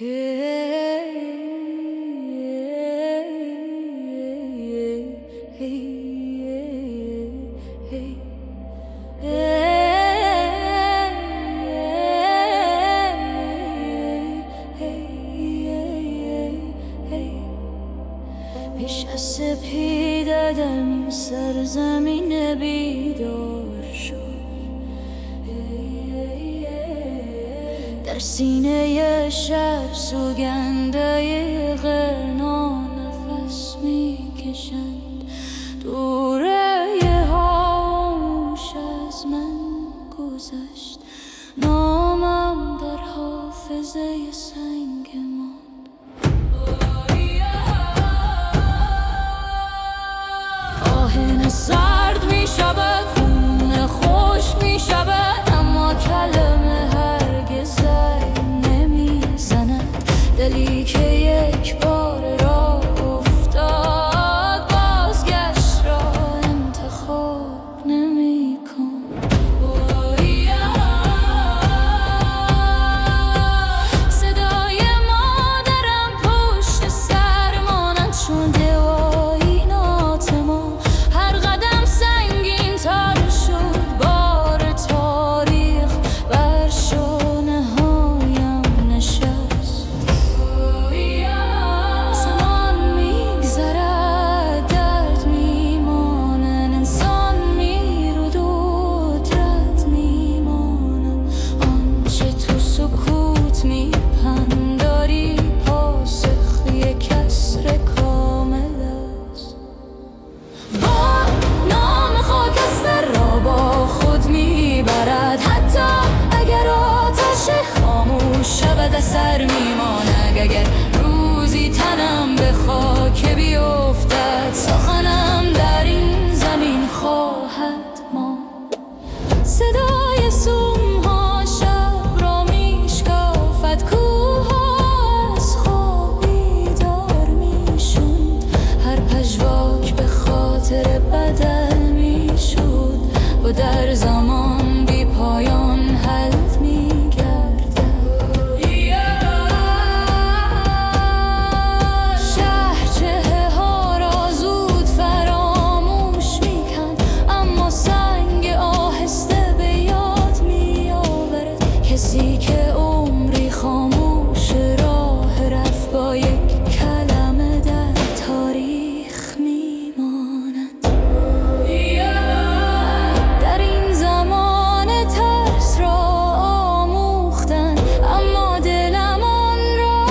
پیش از سپیده در این سرزمین بیدار شد، در سینه شب سوگنده غنا نفس میکشند. دوره هاش از من گذشت، نامم در حافظه سنگ ماند. آهن سرد میشود، خون خوش میشود، اما کلمه هرگز نمیزند. دلی که یک بار راه افتاد، بازگشت را انتخاب نمیکن. صدای مادرم پشت سر مانند چون دوایی ناتمام. هر قدم سنگین تر شد، بار تاریخ بر شانه هایم نشست. زمان میگذرد، درد میماند، انسان میرود و درد میماند. آنچه تو سکوت میپنداری، پاسخ یک کسر کامل است. با نام خاکستر را با خود میبرد، حتی اگر آتش خاموش شود اثر میماند. اگر روزی تنم به خاک بیفتد، سخنم در این زمین خواهد ماند. صدای سومها شب را میشکافد، کوه‌ها از خواب بیدار میشد. هر پژواک به خاطر بدل میشد و در زمان بی پایان حل میگردد. شهر چهره ها را زود فراموش میکند، اما سنگ آهسته به یاد میآورد. کسی که عمری خاموش راه رفت، با یک کلمه در تاریخ میماند. در این زمان ترس را آموختن، اما دلم آن را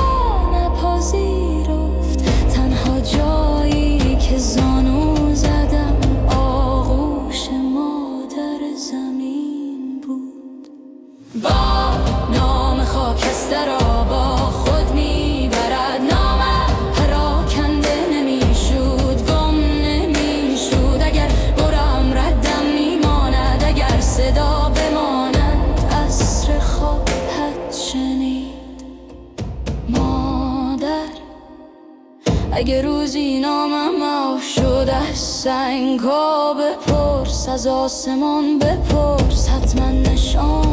نپذیرفت. تنها جایی که زانو زدم، آغوش مادر زمین بود. با نام خاکستر را با خود میبرد، نامم پراکنده نمیشد، گم نمیشد. اگر برم ردم میماند، اگر صدا بماند عصر خواهد شنید. مادر، اگر روزی نامم آه شد از سنگ‌ها، بپرس از آسمان، بپرس حتما نشان